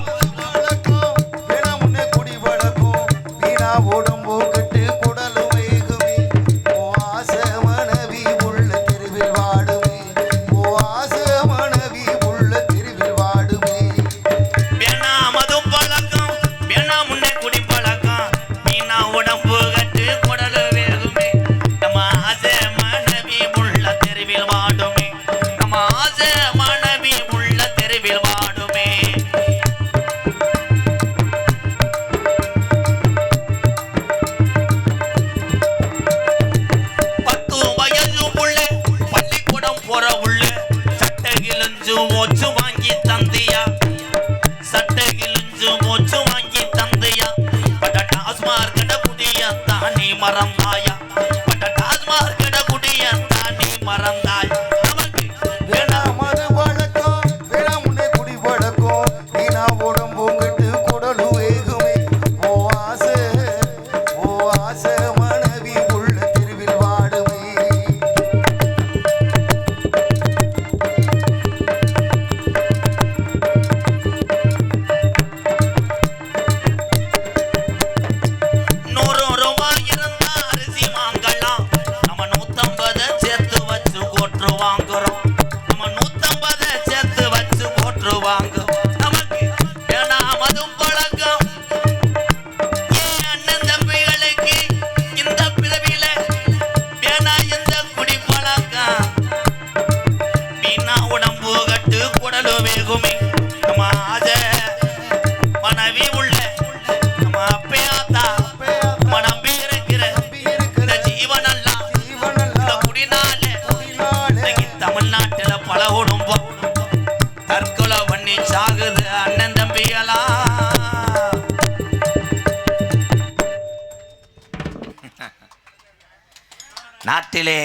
A: நாட்டிலே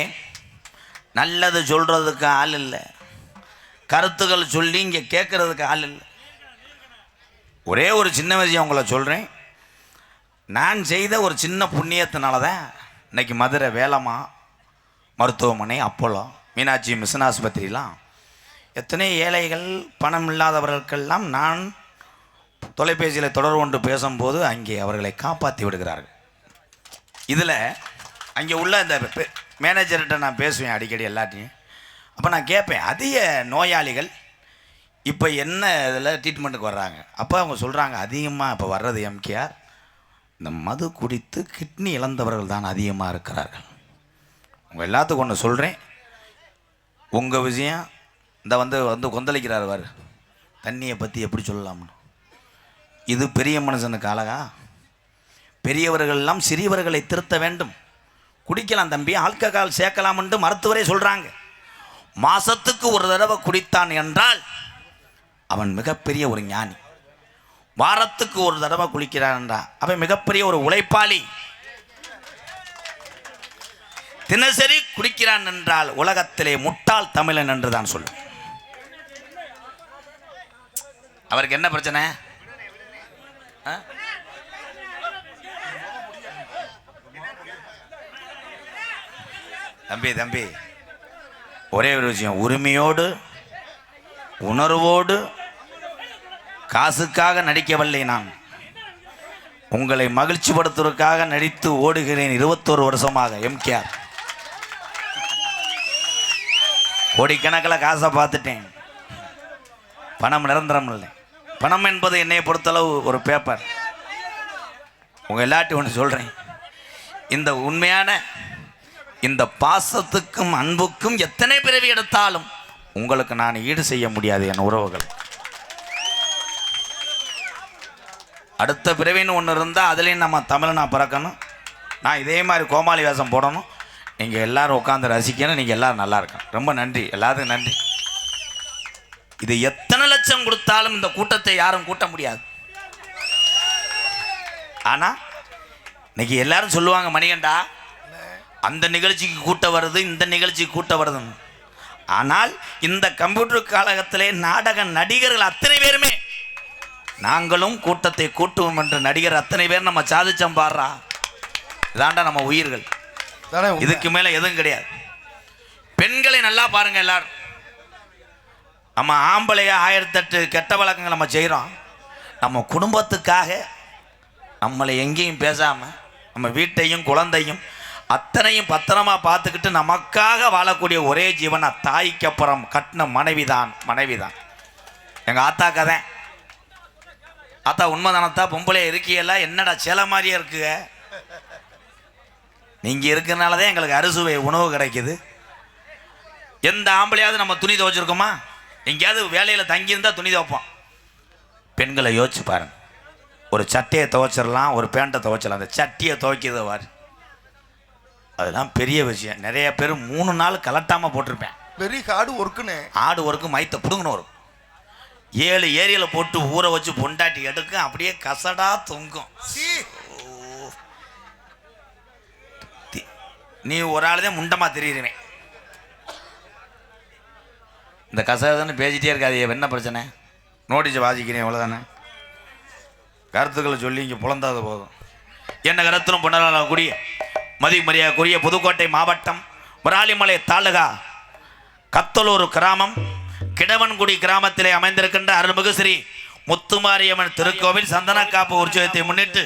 A: நல்லது சொல்கிறதுக்கு ஆள் இல்லை, கருத்துக்கள் சொல்லி இங்கே கேட்குறதுக்கு ஆள் இல்லை. ஒரே ஒரு சின்ன விஷயம் உங்களை சொல்கிறேன். நான் செய்த ஒரு சின்ன புண்ணியத்தினால தான் இன்றைக்கி மதுரை வேலம்மா மருத்துவமனை, அப்போலோ, மீனாட்சி மிஷன் ஆஸ்பத்திரிலாம் எத்தனை ஏழைகள் பணம் இல்லாதவர்களுக்கெல்லாம் நான் தொலைபேசியில் தொடர்பு கொண்டு பேசும்போது அங்கே அவர்களை காப்பாற்றி விடுகிறார்கள். இதில் அங்கே உள்ள இந்த மேனேஜர்கிட்ட நான் பேசுவேன் அடிக்கடி எல்லாத்தையும். அப்போ நான் கேட்பேன், அதிக நோயாளிகள் இப்போ என்ன இதில் ட்ரீட்மெண்ட்டுக்கு வர்றாங்க. அப்போ அவங்க சொல்கிறாங்க, அதிகமாக இப்போ வர்றது எம்கேஆர் இந்த மது குடித்து கிட்னி இழந்தவர்கள் தான் அதிகமாக இருக்கிறார்கள். உங்கள் எல்லாத்துக்கும் ஒன்று சொல்கிறேன், உங்கள் விஷயம் இந்த வந்து கொந்தளிக்கிறார் வார் தண்ணியை பற்றி எப்படி சொல்லலாம்னு. இது பெரிய மனுஷனுக்கு அழகா? பெரியவர்கள்லாம் சிறியவர்களை திருத்த வேண்டும். குடிக்கலாம் தம்பி, ஆல்கஹால் சேர்க்கலாம் என்று மருத்துவரே சொல்கிறாங்க. மாசத்துக்கு ஒரு தடவை குடித்தான் என்றால் அவன் மிகப்பெரிய ஒரு ஞானி. வாரத்துக்கு ஒரு தடவை குளிக்கிறான் என்றால் அவன் மிகப்பெரிய ஒரு உழைப்பாளி. தினசரி குடிக்கிறான் என்றால் உலகத்திலே முட்டாள் தமிழன் என்று தான் சொல்லும். அவருக்கு என்ன பிரச்சனை? தம்பி ஒரே ஒரு விஷயம், உரிமையோடு உணர்வோடு காசுக்காக நடிக்கவில்லை. நான் உங்களை மகிழ்ச்சிப்படுத்துவதற்காக நடித்து ஓடுகிறேன் 21 வருஷமாக. எம்கேஆர் கோடிக்கணக்கில் காசை பார்த்துட்டேன். பணம் நிரந்தரம் இல்லை. பணம் என்பது என்னை பொறுத்தளவு ஒரு பேப்பர். உங்கள் எல்லாத்தையும் ஒன்று சொல்கிறேன், இந்த உண்மையான இந்த பாசத்துக்கும் அன்புக்கும் எத்தனை பிறவி எடுத்தாலும் உங்களுக்கு நான் ஈடு செய்ய முடியாது என் உறவுகள். அடுத்த பிறவின்னு ஒன்று இருந்தால் அதுலேயும் நம்ம தமிழனா பிறக்கணும். நான் இதே மாதிரி கோமாளி வேஷம் போடணும். நீங்கள் எல்லோரும் உட்காந்து ரசிக்கணும். நீங்கள் எல்லோரும் நல்லா இருக்கணும். ரொம்ப நன்றி, எல்லாத்துக்கும் நன்றி. இது எத்தனை லட்சம் கொடுத்தாலும் இந்த கூட்டத்தை யாரும் கூட்ட முடியாது. ஆனால் இன்னைக்கு எல்லாரும் சொல்லுவாங்க, மணிகண்டா அந்த நிகழ்ச்சிக்கு கூட்ட வருது, இந்த நிகழ்ச்சிக்கு கூட்ட வருதுன்னு. ஆனால் இந்த கம்ப்யூட்டர் காலகத்திலே நாடக நடிகர்கள் அத்தனை பேருமே நாங்களும் கூட்டத்தை கூட்டுவோம் என்ற நடிகர் அத்தனை பேர் நம்ம சாதிச்சம் பாடுறா. இதாண்டா நம்ம உயிர்கள். இதுக்கு மேலே எதுவும் கிடையாது. பெண்களை நல்லா பாருங்க எல்லாரும். நம்ம ஆம்பளைய 1008 கெட்ட வழக்கங்கள் நம்ம செய்கிறோம். நம்ம குடும்பத்துக்காக நம்மளை எங்கேயும் பேசாமல் நம்ம வீட்டையும் குழந்தையும் அத்தனையும் பத்திரமா பார்த்துக்கிட்டு நமக்காக வாழக்கூடிய ஒரே ஜீவன் தாய்க்கு அப்புறம் கட்டின மனைவி தான். எங்கள் ஆத்தா கதை. ஆத்தா உண்மைதானத்தா? பொம்பளை இருக்கியெல்லாம் என்னடா சேலை மாதிரியே இருக்குங்க. நீங்கள் இருக்கிறனால தான் எங்களுக்கு அறுசுவை உணவு கிடைக்குது. எந்த ஆம்பளையாவது நம்ம துணி துவைச்சிருக்கோமா? எங்கேயாவது வேலையில் தங்கியிருந்தால் துணி துவைப்போம். பெண்களை யோசிச்சு பாருங்க. ஒரு சட்டையை துவைச்சிடலாம், ஒரு பேண்ட்டை துவைச்சிடலாம். அந்த சட்டியை துவைக்கிறது வார், அதுதான் பெரிய விஷயம். நிறைய பேர் 3 நாள் கலட்டாமல் போட்டிருப்பேன்.
D: வெரி ஹார்டு ஒர்க்குன்னு.
A: ஆடு ஒர்க்கு மைத்த பிடுங்கணும் வரும். 7 ஏரியில் போட்டு ஊற வச்சு பொண்டாட்டி எடுக்கும், அப்படியே கசடா தொங்கும். நீ ஒரு ஆள் தான் முண்டமாக தெரியுறேன். இந்த கசகன்னு பேசிட்டே இருக்காது. என்ன பிரச்சனை? நோட்டீஸ் வாசிக்கிறேன், அவ்வளோதானே. கருத்துக்களை சொல்லி இங்கே புலந்தாது போதும். என்ன கருத்திலும் புனரக்கூடிய மதிமரியாதைக்குரிய புதுக்கோட்டை மாவட்டம் விராலிமலை தாலுகா கத்தலூர் கிராமம் கிடவன்குடி கிராமத்திலே அமைந்திருக்கின்ற அருள்மிகு ஸ்ரீ முத்துமாரியம்மன் திருக்கோவில் சந்தனக்காப்பு உற்சவத்தை முன்னிட்டு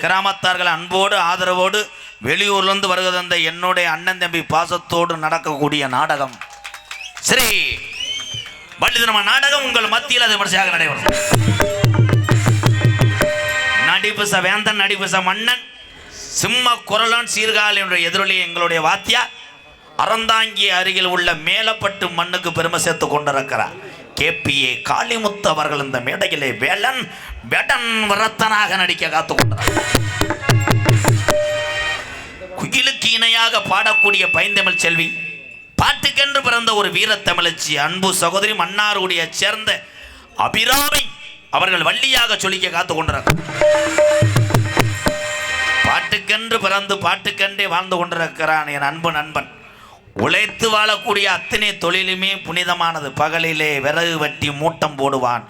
A: கிராமத்தார்கள் அன்போடு ஆதரவோடு வெளியூர்லேருந்து வருகை தந்த என்னுடைய அண்ணன் தம்பி பாசத்தோடு நடக்கக்கூடிய நாடகம் ஸ்ரீ வள்ளிதினம நாடகம் உங்கள் மத்தியில் அது விமர்சையாக நடைபெறும். நடிபுச வேந்தன், நடிபுச மன்னன், சிம்ம குரலான் சீர்காழி என்ற எதிரொலி எங்களுடைய வாத்தியார் அறந்தாங்கி அருகில் உள்ள மேலப்பட்டு மண்ணுக்கு பெருமை சேர்த்து கொண்டிருக்கிறார் KPA காளிமுத்து அவர்கள் இந்த மேடையிலே வேலன் வரத்தனாக நடிக்க காத்து கொண்டார். குயிலுக்கு இணையாக பாடக்கூடிய பைந்தமிழ் செல்வி, பாட்டுக்கென்று பிறந்த ஒரு வீரத்தமிழச்சி, அன்பு சகோதரி மன்னாருடைய சேர்ந்த அபிராமி அவர்கள் வள்ளியாக சொல்லிக்க காத்து கொண்டிருக்கிறார். பாட்டுக்கென்று பிறந்து பாட்டுக்கென்றே வாழ்ந்து கொண்டிருக்கிறான் என் அன்பு நண்பன். உழைத்து வாழக்கூடிய அத்தனை தொழிலுமே புனிதமானது. பகலிலே விறகு வெட்டி மூட்டம் போடுவான்,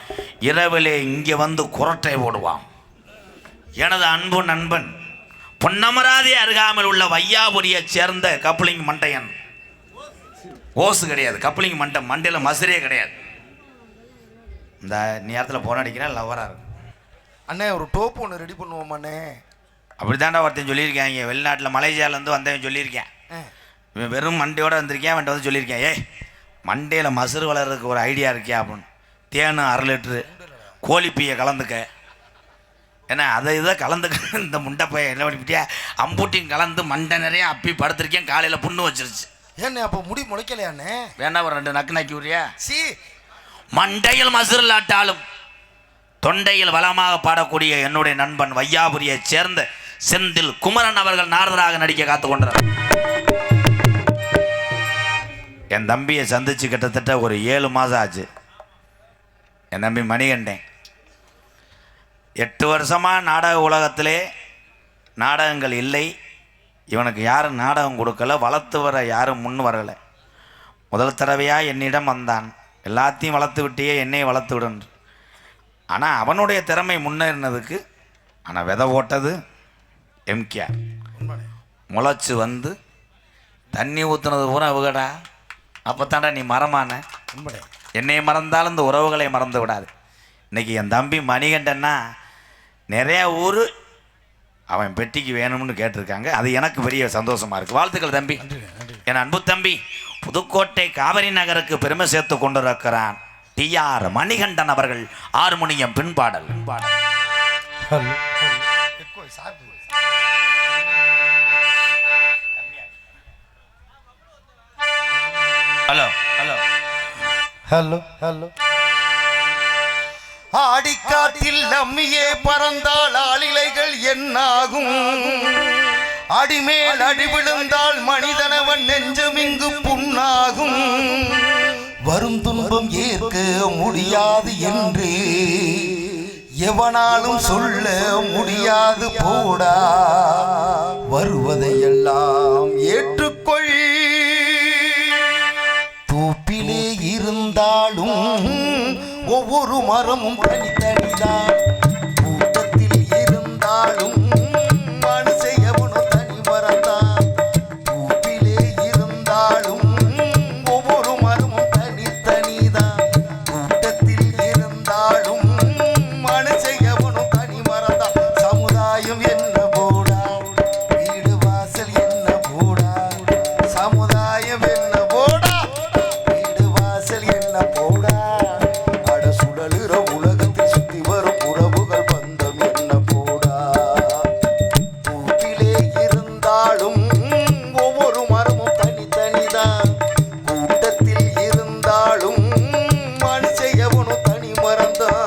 A: இரவிலே இங்கே வந்து குரட்டை போடுவான். எனது அன்பு நண்பன் பொன்னமராதி அருகாமல் உள்ள வையாபுரியை சேர்ந்த கப்ளிங் மண்டையன். ஓசு கிடையாது, கப்ளிங் மண்டை, மண்டையில் மசுரே கிடையாது. இந்த நேரத்தில் போன அடிக்கிறேன் லவராக இருக்கும்.
D: அண்ணே ஒரு டோப்பு ஒன்று ரெடி பண்ணுவோம் அண்ணே.
A: அப்படி தாண்டா ஒருத்தன் சொல்லியிருக்கேன். வெளிநாட்டில் மலேசியாவிலேருந்து வந்தவன் சொல்லியிருக்கேன். இவன் வெறும் மண்டையோடு வந்திருக்கேன். அவன்கிட்ட வந்து சொல்லியிருக்கேன், ஏய் மண்டையில் மசுறு வளர்றதுக்கு ஒரு ஐடியா இருக்கியா அப்படின்னு. தேனு 1/2 லிட்டரு, கோழிப்பீயை கலந்துக்க, ஏன்னா அதை இதை கலந்து இந்த முண்டை பையன் என்ன பண்ணிவிட்டியா அம்பூட்டியும் கலந்து மண்டை நிறைய அப்பி படுத்திருக்கேன். காலையில் புண்ணு வச்சிருச்சு.
D: ஏண்ணே அப்போ முடி முளைக்கலையாண்ணே?
A: வேணா ஒரு 2 நக்கு நாக்கி விடுறியா?
D: சி
A: மண்டையில் மசுரலாட்டாலும் தொண்டையில் வளமாக பாடக்கூடிய என்னுடைய நண்பன் வையாபுரியைச் சேர்ந்த செந்தில் குமரன் அவர்கள் நாரதராக நடிக்க காத்து கொண்டார். என் தம்பியை சந்திச்சு கிட்டத்தட்ட ஒரு 7 மாதம் ஆச்சு. என் தம்பி மணிகண்டன் 8 வருஷமாக நாடக உலகத்திலே நாடகங்கள் இல்லை. இவனுக்கு யாரும் நாடகம் கொடுக்கல, வளர்த்து வர யாரும் முன் வரலை. முதல் தடவையாக என்னிடம் வந்தான். எல்லாத்தையும் வளர்த்து விட்டியே, என்னையும் வளர்த்து விடுன்று. ஆனால் அவனுடைய திறமை முன்னேறினதுக்கு ஆனால் விதை ஓட்டது எம்கேஆர். முளைச்சி வந்து தண்ணி ஊற்றுனது பூரா அவகடா. அப்போ தாண்டா நீ மரமான. என்னை மறந்தாலும் இந்த உறவுகளை மறந்து விடாது. இன்றைக்கி என் தம்பி மணிகண்டன்னா நிறையா ஊர் அவன் பெட்டிக்கு வேணும்னு கேட்டிருக்காங்க. அது எனக்கு பெரிய சந்தோஷமாக இருக்குது. வாழ்த்துக்கள் தம்பி. என் அன்பு தம்பி புதுக்கோட்டை காவிரி நகருக்கு பெருமை சேர்த்து கொண்டிருக்கிறான் TR மணிகண்டன் அவர்கள் ஹார்மோனியம் பின்பாடல். Hello hello
D: hello hello. ஆடிக்காட்டில் நம்மியே பறந்தால் ஆளிலைகள் என்னாகும்? அடிமேல் அடி விழுந்தால் மனிதனவன் நெஞ்சமிங்கு புண்ணாகும். வரும் துன்பம் ஏற்க முடியாது என்று எவனாலும் சொல்ல முடியாது போடா. வருவதையெல்லாம் ஏற்றுக்கொள். தூப்பிலே இருந்தாலும் ஒவ்வொரு மரமும் தனித்தனிதான். கூட்டத்தில் இருந்தாலும் மனுஷன் எவனோ தனி மரந்தான். தூப்பிலே இருந்தாலும் ஒவ்வொரு மரமும் தனித்தனிதான். கூட்டத்தில் இருந்தாலும் மனுஷன் எவனோ தனி மரந்தான். சமுதாயம் என்ன போடா, வீடு வாசல் என்ன போடா. சமுதாயம் என்ன போடா, வீடு வாசல் என்ன போடா. உலகத்தில் சுத்தி வரும் உறவுகள் பந்தம் என்ன போடா. தூக்கிலே இருந்தாலும் ஒவ்வொரு மரமும் தனித்தனிதான். கூட்டத்தில் இருந்தாலும் மனுஷன் எவனும் தனி மரந்தான்.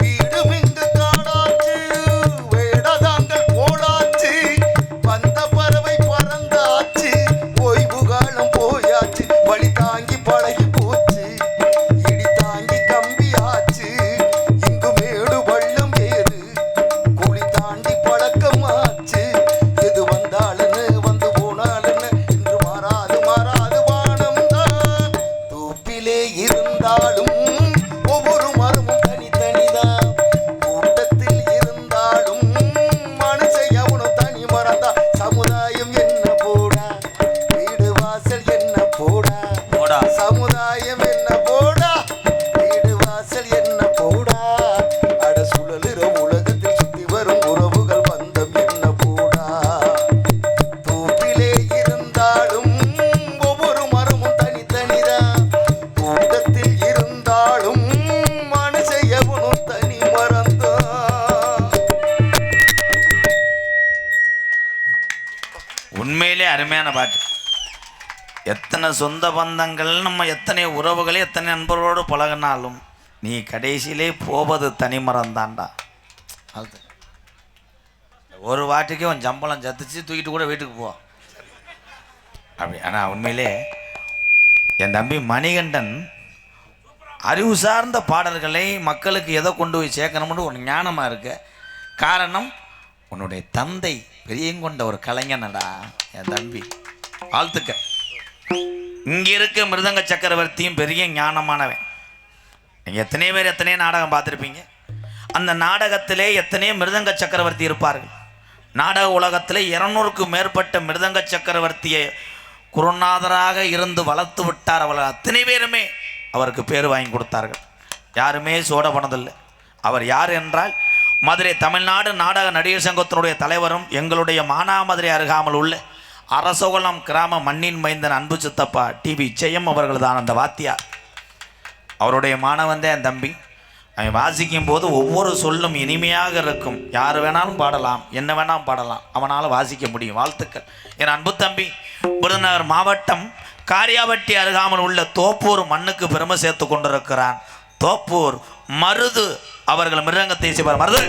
D: வீடும் இங்கு காண
A: அருமையான பாட்டு. எத்தனை சொந்த பந்தங்கள், நம்ம எத்தனை உறவுகள், எத்தனை நண்பர்களோடு பழகினாலும் நீ கடைசியிலே போவது தனிமரம் தாண்டா. அது ஒரு வாட்டுக்கே உன் சம்பளம் சத்துச்சு தூக்கிட்டு கூட வீட்டுக்கு போ அப்படி. ஆனால் உண்மையிலே என் தம்பி மணிகண்டன் அறிவு சார்ந்த பாடல்களை மக்களுக்கு எதை கொண்டு போய் சேர்க்கணும்னு ஒரு ஞானமாக இருக்கு. காரணம் உன்னுடைய தந்தை பெரியங்கொண்ட ஒரு கலைஞனடா என் தம்பி. வாழ்த்துக்க. இங்கே இருக்க மிருதங்க சக்கரவர்த்தியும் பெரிய ஞானமானவன். நீங்கள் எத்தனையோ பேர் எத்தனையோ நாடகம் பார்த்துருப்பீங்க. அந்த நாடகத்திலே எத்தனையோ மிருதங்க சக்கரவர்த்தி இருப்பார்கள். நாடக உலகத்தில் 200க்கும் மேற்பட்ட மிருதங்க சக்கரவர்த்தியை குருநாதராக இருந்து வளர்த்து விட்டார். அவள் அத்தனை பேருமே அவருக்கு பேர் வாங்கி கொடுத்தார்கள். யாருமே சோட பண்ணதில்லை. அவர் யார் என்றால் மதுரை தமிழ்நாடு நாடக நடிகர் சங்கத்தினுடைய தலைவரும் எங்களுடைய மானாமதுரை அருகாமல் உள்ள அரசகுளம் கிராம மண்ணின் மைந்தன் அன்பு சித்தப்பா டிவி ஜெயம் அவர்கள் தான் அந்த வாத்தியார். அவருடைய மாணவன் தான் என் தம்பி. அவன் வாசிக்கும் போது ஒவ்வொரு சொல்லும் இனிமையாக இருக்கும். யார் வேணாலும் பாடலாம், என்ன வேணாலும் பாடலாம், அவனால் வாசிக்க முடியும். வாழ்த்துக்கள். என் அன்பு தம்பி விருதுநகர் மாவட்டம் காரியாபட்டி அருகாமல் உள்ள தோப்பூர் மண்ணுக்கு பெருமை சேர்த்து கொண்டிருக்கிறான். தோப்பூர் மருது அவர்கள் மிருதங்கத்தை செய்வார். மருது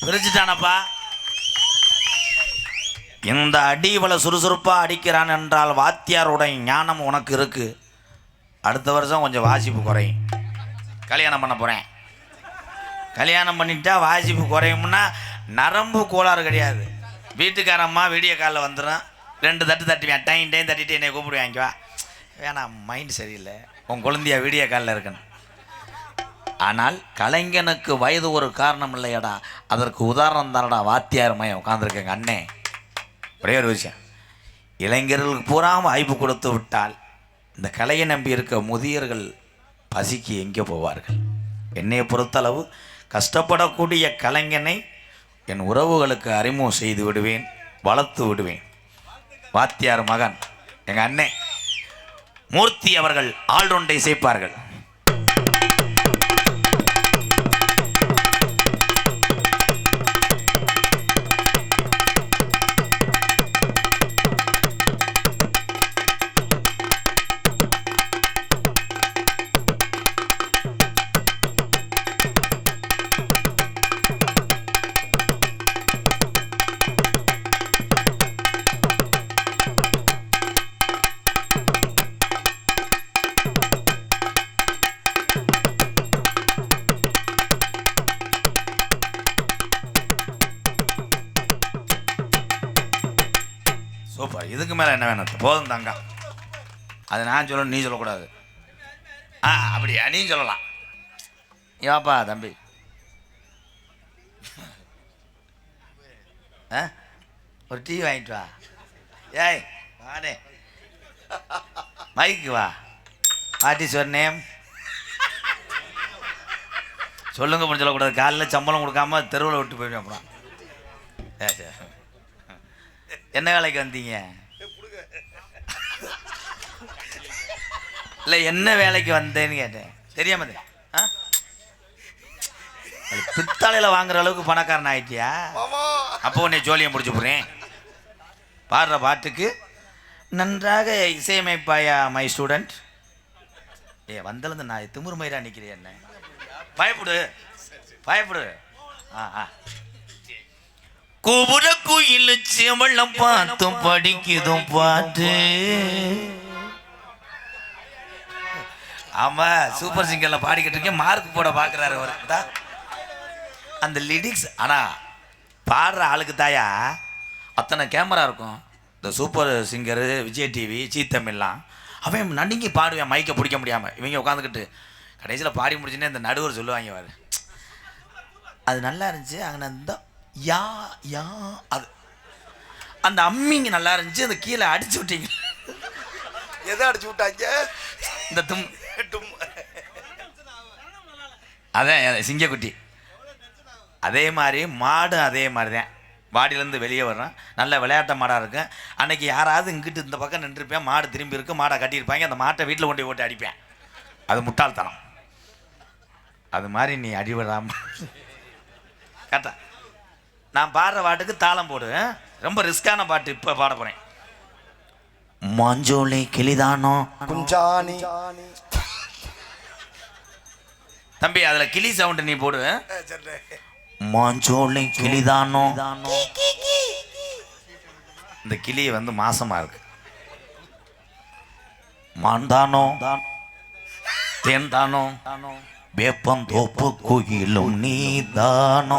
A: விரிச்சிட்டானப்பா. இந்த அடி இவ்வளோ சுறுசுறுப்பாக அடிக்கிறான் என்றால் வாத்தியாருடைய ஞானம் உனக்கு இருக்கு. அடுத்த வருஷம் கொஞ்சம் வாசிப்பு குறையும். கல்யாணம் பண்ண போகிறேன். கல்யாணம் பண்ணிட்டா வாசிப்பு குறையும்னா நரம்பு கோளாறு கிடையாது. வீட்டுக்காரம்மா வீடியோ காலில் வந்துடும். 2 தட்டு தட்டுவேன். டைம் தட்டிட்டு என்னை கூப்பிடுவாங்கிவா. வேணாம், மைண்ட் சரியில்லை, உன் குழந்தையா வீடியோ காலில் இருக்கணும். ஆனால் கலைஞனுக்கு வயது ஒரு காரணம் இல்லையடா, அதற்கு உதாரணம் தானடா வாத்தியார் மையம் உட்காந்துருக்கேங்க அண்ணே. ஒரே ஒரு விஷயம், இளைஞர்களுக்கு பூரா வாய்ப்பு கொடுத்து விட்டால் இந்த கலையை நம்பி இருக்க முதியர்கள் பசிக்கு எங்கே போவார்கள்? என்னை பொறுத்தளவு கஷ்டப்படக்கூடிய கலைஞனை என் உறவுகளுக்கு அறிமுகம் செய்து விடுவேன், வளர்த்து விடுவேன். வாத்தியார் மகன் எங்கள் அண்ணே மூர்த்தி அவர்கள் ஆல்ரவுண்டை இசைப்பார்கள். சூப்பர். இதுக்கு மேலே என்ன வேணும்? போதும் தங்கம். அது நான் சொல்லணும், நீ சொல்லக்கூடாது. அப்படியா? நீ சொல்லலாம். ஏப்பா தம்பி, ஒரு டீ வாங்கிட்டு வா. ஏய் வாடே, மைக்கு வா. What is your name? சொல்லுங்க அப்படின்னு சொல்லக்கூடாது. காலையில் சம்பளம் கொடுக்காம தெருவில் விட்டு போயிடும். அப்புறம் என்ன வேலைக்கு வந்தீங்க? இல்லை என்ன வேலைக்கு வந்தேன்னு கேட்டேன். தெரியாம பித்தாளையில் வாங்குற அளவுக்கு பணக்காரன் ஆயிட்டியா? அப்போ உன்னை ஜோலியம் முடிச்சு போடுறேன். பாடுற பாட்டுக்கு நன்றாக இசையமைப்பாயா மை ஸ்டூடெண்ட். வந்தலேருந்து நான் திமுரு மயிரா நிற்கிறேன். என்ன பயப்படு பயப்படு. கூபுர குயில் செவளம் பார்த்தும் படிக்குதும் பாட்டு. ஆமா, சூப்பர் சிங்கர்ல பாடிக்கிட்டு இருக்கேன். மார்க் போட பாக்குறாரு அவர். அந்த லிரிக்ஸ் ஆனா பாடுற ஆளுக்கு தாயா அத்தனை கேமரா இருக்கும். இந்த சூப்பர் சிங்கரு, விஜய் டிவி, ஜீ தமிழ்லாம் அவன் நடுங்கி பாடுவேன் மைக்கை பிடிக்க முடியாமல். இவங்க உட்காந்துக்கிட்டு கடைசியில் பாடி முடிச்சுன்னே இந்த நடுவர் சொல்லுவாங்க வாரு, அது நல்லா இருந்துச்சு. அங்கே இந்த யா யா அது அந்த அம்மிங்க நல்லா இருந்துச்சு. அந்த கீழே அடிச்சு விட்டீங்க.
D: எதை அடிச்சு விட்டாங்க?
A: இந்த தும் அதான் சிங்கக்குட்டி. அதே மாதிரி மாடு அதே மாதிரி தான். வாடியிலேருந்து வெளியே வர்றோம், நல்ல விளையாட்ட மாடாக இருக்கும். அன்னைக்கு யாராவது இங்கிட்டு இந்த பக்கம் நின்றுருப்பேன், மாடு திரும்பி இருக்கு, மாடை கட்டியிருப்பாங்க. அந்த மாட்டை வீட்டில் கொண்டு ஓட்டி அடிப்பேன். அது முட்டாள்தனம். அது மாதிரி நீ அடிபடாம கேட்டா நான் பாடுற பாட்டுக்கு தாளம் போடு. ரொம்ப ரிஸ்கான பாட்டு இப்போ பாட போகிறேன். மாஞ்சோலை கிளிதானோ
D: குஞ்சானி.
A: தம்பி அதில் கிளி சவுண்டு நீ போடு. மாஞ்சோலை கிளிதானோ. இந்த கிளி வந்து மாசமா இருக்கு. மாந்தானோ தேன்தானோ வேப்பந்தோப்பு கோயிலும் நீதானோ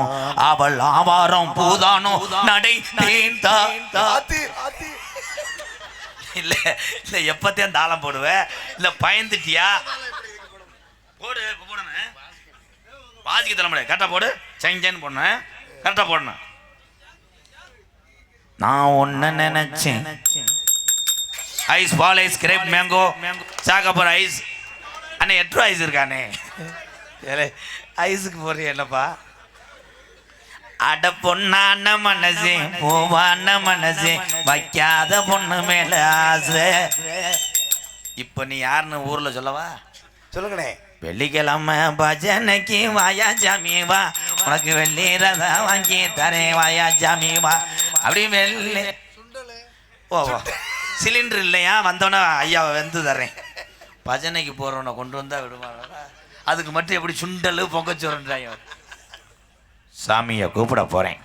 A: அவள் ஆவாரம் பூதானோ நடை தேன்தா. இல்ல இல்ல எப்பத்தையும் தாளம் போடுவ? இல்ல பயந்துட்டியா? போடு போடணும். வாசிக்க தலைமுறை கரெக்டாக போடு. செஞ்சேன்னு போடணும், கரெக்டாக போடணும். நான் ஒன்று நினைச்சேன். ஐஸ் பால் ஐஸ் கிரேப் மேங்கோ சாக்கப்புற ஐஸ். அண்ணே 8 ரூபா ஐஸ் இருக்கானே. ஐஸுக்கு போடுறிய என்னப்பா? அட பொண்ணான மனசே பூவான மனசே வைக்காத பொண்ணு மேல ஆசை. இப்போ நீ யாருன்னு ஊரில் சொல்லவா?
D: சொல்லுங்கண்ணே.
A: வெள்ளிக்கிழமை பஜனைக்கு வாயா ஜாமி வா, உனக்கு வெள்ளி ரதா வாங்கி தரேன் வாயா ஜாமி வா. அப்படி வெள்ளி ஓ சிலிண்டர் இல்லையா? வந்தோன்னே ஐயா வெந்து தரேன். பஜனைக்கு போகிறவனை கொண்டு வந்தால் விடுவாங்க. அதுக்கு மட்டும் எப்படி சுண்டல் பொங்கச்சோறுன்றாங்க. சாமியை கூப்பிட போகிறேன்.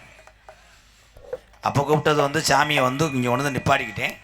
A: அப்போ கூப்பிட்டது வந்து சாமியை வந்து இங்கே கொண்டு வந்து நிப்பாடிக்கிட்டேன்.